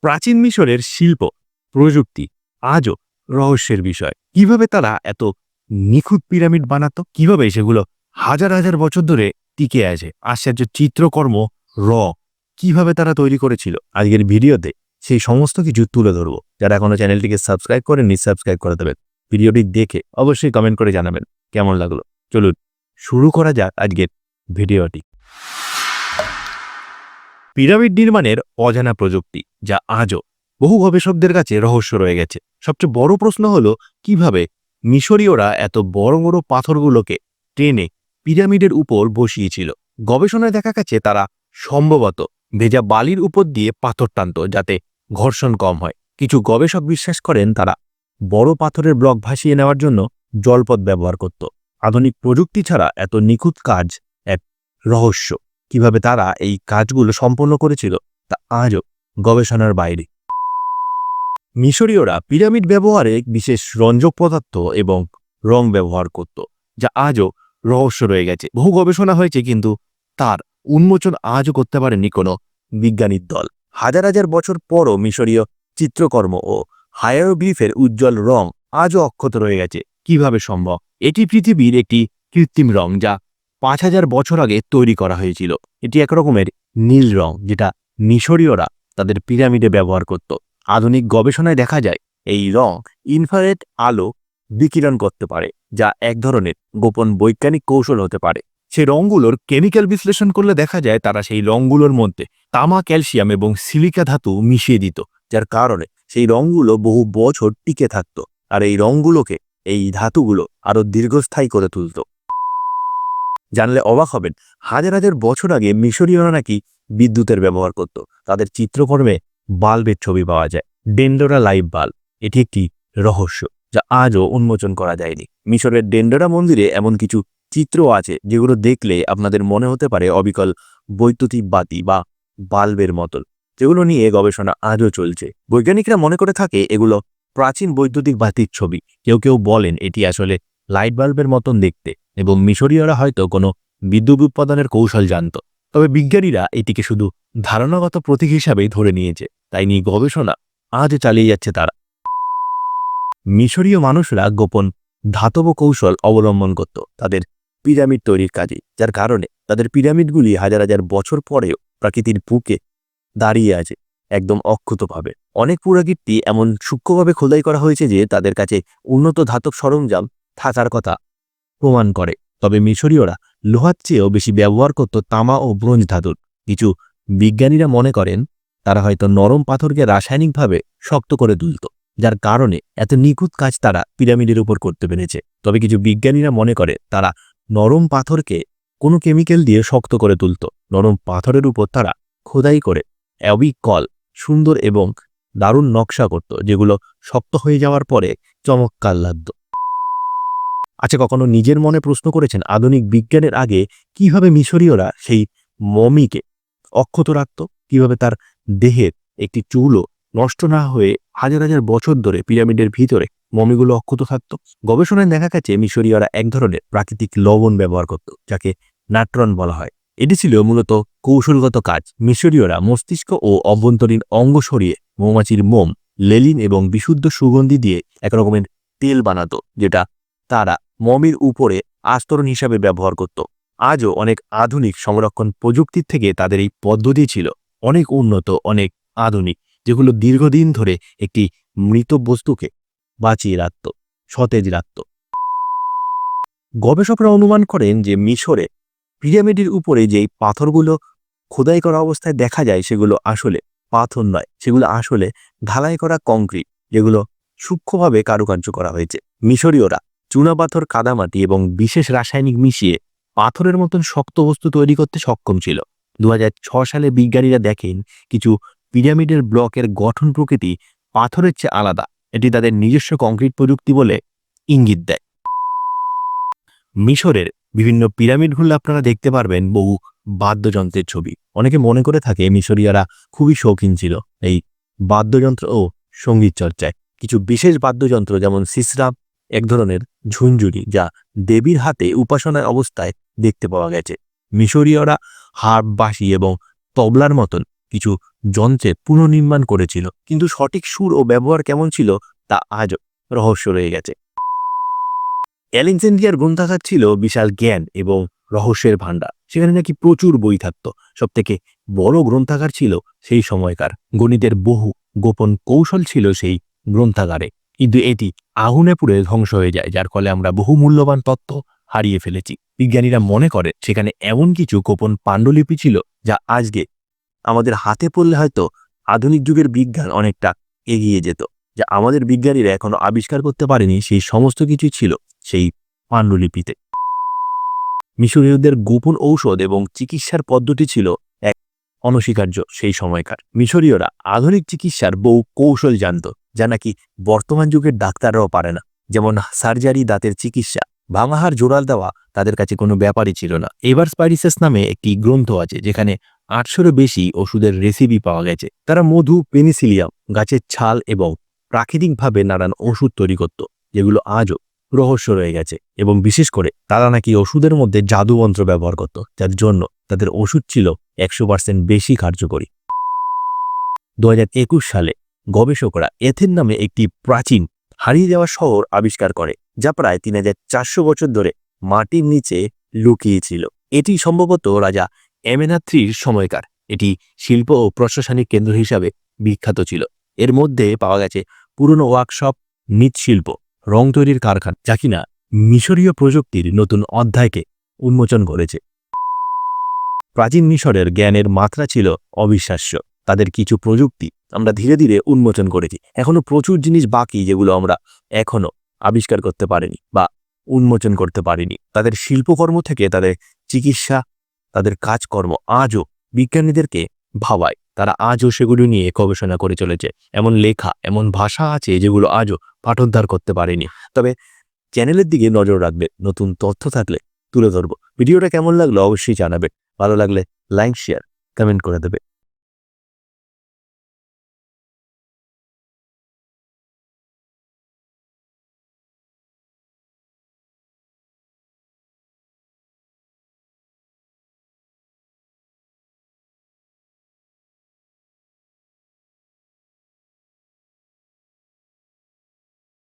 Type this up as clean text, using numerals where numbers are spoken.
প্রাচীন মিশরের শিল্প প্রযুক্তি আজও রহস্যের বিষয়। কিভাবে তারা এত নিখুঁত পিরামিড বানাতো, কিভাবে সেগুলো হাজার হাজার বছর ধরে টিকে আছে, আশ্চর্য চিত্রকর্ম র কিভাবে তারা তৈরি করেছিল, আজকের ভিডিওতে সেই সমস্ত কিছু তুলে ধরবো। যারা এখনো চ্যানেলটিকে সাবস্ক্রাইব করেননি সাবস্ক্রাইব করে দেবেন। ভিডিওটি দেখে অবশ্যই কমেন্ট করে জানাবেন কেমন লাগলো। চলুন শুরু করা যাক আজকের ভিডিওটি। পিরামিড নির্মাণের অজানা প্রযুক্তি, যা আজও বহু গবেষকদের কাছে রহস্য রয়ে গেছে। সবচেয়ে বড় প্রশ্ন হলো কিভাবে মিশরীয়রা এত বড় বড় পাথরগুলোকে টেনে পিরামিডের উপর বসিয়েছিল। গবেষণায় দেখা গেছে তারা সম্ভবত ভেজা বালির উপর দিয়ে পাথর টানত যাতে ঘর্ষণ কম হয়। কিছু গবেষক বিশ্বাস করেন তারা বড় পাথরের ব্লক ভাসিয়ে নেওয়ার জন্য জলপথ ব্যবহার করত। আধুনিক প্রযুক্তি ছাড়া এত নিখুঁত কাজ এক রহস্য। কিভাবে তারা এই কাজগুলো সম্পন্ন করেছিল তা আজও গবেষণার বাইরে। মিশরীয়রা পিরামিড ব্যবহারে বিশেষ রঞ্জক পদার্থ এবং রং ব্যবহার করত, যা আজও রহস্য রয়ে গেছে। বহু গবেষণা হয়েছে কিন্তু তার উন্মোচন আজও করতে পারেনি কোনো বিজ্ঞানীর দল। হাজার হাজার বছর পরও মিশরীয় চিত্রকর্ম ও হায়ারোগ্লিফের উজ্জ্বল রং আজও অক্ষত রয়ে গেছে। কিভাবে সম্ভব? এটি পৃথিবীর একটি কৃত্রিম রং যা 5000 বছর আগে তৈরি করা হয়েছিল। এটি এক রকমের নীল রং যেটা মিশরীয়রা তাদের পিরামিডে ব্যবহার করত। আধুনিক গবেষণায় দেখা যায় এই রং ইনফ্রারেড আলো বিকিরণ করতে পারে, যা এক ধরনের গোপন বৈজ্ঞানিক কৌশল হতে পারে। সেই রঙগুলোর কেমিক্যাল বিশ্লেষণ করলে দেখা যায় তারা সেই রঙগুলোর মধ্যে তামা, ক্যালসিয়াম এবং সিলিকা ধাতু মিশিয়ে দিত, যার কারণে সেই রঙগুলো বহু বছর টিকে থাকত। আর এই রঙগুলোকে, এই ধাতুগুলো আরো দীর্ঘস্থায়ী করে তুলত। জানলে অবাক হবেন, হাজার হাজার বছর আগে মিশরীয়রা নাকি বিদ্যুতের ব্যবহার করত। তাদের চিত্রকর্মে বাল্বের ছবি পাওয়া যায়, ডেন্ডোরা লাইভ বাল্ব। এটি একটি রহস্য যা আজও উন্মোচন করা যায়নি। মিশরের ডেন্ডোরা মন্দিরে এমন কিছু চিত্র আছে যেগুলো দেখলে আপনাদের মনে হতে পারে অবিকল বৈদ্যুতিক বাতি বা বাল্বের মতন, যেগুলো নিয়ে গবেষণা আজও চলছে। বৈজ্ঞানিকরা মনে করে থাকে এগুলো প্রাচীন বৈদ্যুতিক বাতির ছবি। কেউ কেউ বলেন এটি আসলে লাইট বাল্বের মতন দেখতে এবং মিশরীয়রা হয়তো কোনো বিদ্যুৎ উৎপাদনের কৌশল জানত। তবে বিজ্ঞানীরা এটিকে শুধু ধারণাগত প্রতীক হিসাবেই ধরে নিয়েছে, তাই নিয়ে গবেষণা আজও চালিয়ে যাচ্ছে তারা। মিশরীয় মানুষরা গোপন ধাতব কৌশল অবলম্বন করত তাদের পিরামিড তৈরির কাজে, যার কারণে তাদের পিরামিডগুলি হাজার হাজার বছর পরেও প্রকৃতির বুকে দাঁড়িয়ে আছে একদম অক্ষতভাবে। অনেক পুরাকীর্তি এমন সূক্ষ্মভাবে খোদাই করা হয়েছে যে তাদের কাছে উন্নত ধাতব সরঞ্জাম থাকার কথা প্রমাণ করে। তবে মিশরীয়রা লোহার চেয়েও বেশি ব্যবহার করত তামা ও ব্রোঞ্জ ধাতুর। কিছু বিজ্ঞানীরা মনে করেন তারা হয়তো নরম পাথরকে রাসায়নিকভাবে শক্ত করে তুলত, যার কারণে এত নিখুঁত কাজ তারা পিরামিডের উপর করতে পেরেছে। তবে কিছু বিজ্ঞানীরা মনে করে তারা নরম পাথরকে কোনো কেমিক্যাল দিয়ে শক্ত করে তুলত। নরম পাথরের উপর তারা খোদাই করে অবিকল সুন্দর এবং দারুণ নকশা করত, যেগুলো শক্ত হয়ে যাওয়ার পরে চমৎকার লাগত। আচ্ছা, কখনো নিজের মনে প্রশ্ন করেছেন আধুনিক বিজ্ঞানের আগে কিভাবে মিশরীয়রা সেই মমিকে অক্ষত রাখত? কিভাবে তার দেহের একটি চুলও নষ্ট না হয়ে হাজার হাজার বছর ধরে পিরামিডের ভিতরে মমিগুলো অক্ষত থাকত? গবেষণায় দেখা গেছে মিশরীয়রা এক ধরনের প্রাকৃতিক লবণ ব্যবহার করত, যাকে নাট্রন বলা হয়। এটি ছিল মূলত কৌশলগত কাজ। মিশরীয়রা মস্তিষ্ক ও অভ্যন্তরীণ অঙ্গ সরিয়ে মৌমাছির মোম, লেলিন এবং বিশুদ্ধ সুগন্ধি দিয়ে এক রকমের তেল বানাতো, যেটা তারা মমির উপরে আস্তরণ হিসাবে ব্যবহার করত। আজও অনেক আধুনিক সংরক্ষণ প্রযুক্তির থেকে তাদের এই পদ্ধতি ছিল অনেক উন্নত, অনেক আধুনিক, যেগুলো দীর্ঘদিন ধরে একটি মৃত বস্তুকে বাঁচিয়ে রাখত, সতেজ রাখত। গবেষকরা অনুমান করেন যে মিশরে পিরামিডের উপরে যেই পাথরগুলো খোদাই করা অবস্থায় দেখা যায় সেগুলো আসলে পাথর নয়, সেগুলো আসলে ঢালাই করা কংক্রিট, যেগুলো সূক্ষ্মভাবে কারুকার্য করা হয়েছে। মিশরীয়রা চুনাপাথর, কাদামাটি এবং বিশেষ রাসায়নিক মিশিয়ে পাথরের মতন শক্ত বস্তু তৈরি করতে সক্ষম ছিল। 2006 সালে বিজ্ঞানীরা দেখেন কিছু পিরামিডের ব্লকের গঠন প্রকৃতি পাথরের চেয়ে আলাদা। এটি তাদের নিজস্ব কংক্রিট প্রযুক্তি বলে ইঙ্গিত দেয়। মিশরের বিভিন্ন পিরামিডগুলো আপনারা দেখতে পারবেন বহু বাদ্যযন্ত্রের ছবি। অনেকে মনে করে থাকে মিশরীয়রা খুবই শৌখিন ছিল এই বাদ্যযন্ত্র ও সঙ্গীত চর্চায়। কিছু বিশেষ বাদ্যযন্ত্র যেমন সিসরা, এক ধরনের ঝুনঝুনি যা দেবীর হাতে উপাসনার অবস্থায় দেখতে পাওয়া গেছে। মিশরীয়রা হার্প, বাঁশি এবং তবলার মতন কিছু যন্ত্রে পুনর্নির্মাণ করেছিল, কিন্তু সঠিক সুর ও ব্যবহার কেমন ছিল তা আজও রহস্য রয়ে গেছে। অ্যালেকজান্দ্রিয়ার গ্রন্থাগার ছিল বিশাল জ্ঞান এবং রহস্যের ভাণ্ডার। সেখানে নাকি প্রচুর বই থাকত। সবথেকে বড় গ্রন্থাগার ছিল সেই সময়কার। গণিতের বহু গোপন কৌশল ছিল সেই গ্রন্থাগারে, কিন্তু এটি আগুনে পুড়ে ধ্বংস হয়ে যায়, যার ফলে আমরা বহু মূল্যবান তথ্য হারিয়ে ফেলেছি। বিজ্ঞানীরা মনে করে সেখানে এমন কিছু গোপন পাণ্ডুলিপি ছিল যা আজকে আমাদের হাতে পড়লে হয়তো আধুনিক যুগের বিজ্ঞান অনেকটা এগিয়ে যেত। যা আমাদের বিজ্ঞানীরা এখনো আবিষ্কার করতে পারেনি, সেই সমস্ত কিছুই ছিল সেই পাণ্ডুলিপিতে। মিশরীয়দের গোপন ঔষধ এবং চিকিৎসার পদ্ধতি ছিল এক অনস্বীকার্য। সেই সময়কার মিশরীয়রা আধুনিক চিকিৎসার বহু কৌশল জানত, যা নাকি বর্তমান যুগের ডাক্তাররাও পারে না। যেমন সার্জারি, দাঁতের চিকিৎসা, ভাঙাহার জোড়াল দেওয়া তাদের কাছে কোনো ব্যাপারই ছিল না। এভার স্পাইরিসেস নামে একটি গ্রন্থ আছে যেখানে 800-এরও বেশি ওষুধের রেসিপি পাওয়া গেছে। তারা মধু, পেনিসিলিয়াম, গাছের ছাল এবং প্রাকৃতিকভাবে নানান ওষুধ তৈরি করত, যেগুলো আজও রহস্য রয়ে গেছে। এবং বিশেষ করে তারা নাকি ওষুধের মধ্যে জাদুমন্ত্র ব্যবহার করত, যার জন্য তাদের ওষুধ ছিল 100% বেশি কার্যকরী। 2021 সালে গবেষকরা এথেন নামে একটি প্রাচীন হারিয়ে যাওয়া শহর আবিষ্কার করে, যা প্রায় 3400 বছর ধরে মাটির নিচে লুকিয়ে ছিল। এটি সম্ভবত রাজা এমেনাথ্রির সময়কার। এটি শিল্প ও প্রশাসনিক কেন্দ্র হিসাবে বিখ্যাত ছিল। এর মধ্যে পাওয়া গেছে পুরনো ওয়ার্কশপ, মৃৎশিল্প, রং তৈরির কারখানা, যা কিনা মিশরীয় প্রযুক্তির নতুন অধ্যায়কে উন্মোচন করেছে। প্রাচীন মিশরের জ্ঞানের মাত্রা ছিল অবিশ্বাস্য। তাদের কিছু প্রযুক্তি আমরা ধীরে ধীরে উন্মোচন করেছি। এখনো প্রচুর জিনিস বাকি যেগুলো আমরা এখনো আবিষ্কার করতে পারিনি বা উন্মোচন করতে পারিনি। তাদের শিল্পকর্ম থেকে তাদের চিকিৎসা, তাদের কাজকর্ম আজও বিজ্ঞানীদেরকে ভাবায়। তারা আজও সেগুলো নিয়ে গবেষণা করে চলেছে। এমন লেখা, এমন ভাষা আছে যেগুলো আজও পাঠোদ্ধার করতে পারেনি। তবে চ্যানেলের দিকে নজর রাখবে, নতুন তথ্য থাকলে তুলে ধরবো। ভিডিওটা কেমন লাগলো অবশ্যই জানাবে। ভালো লাগলে লাইক, শেয়ার, কমেন্ট করে দেবে।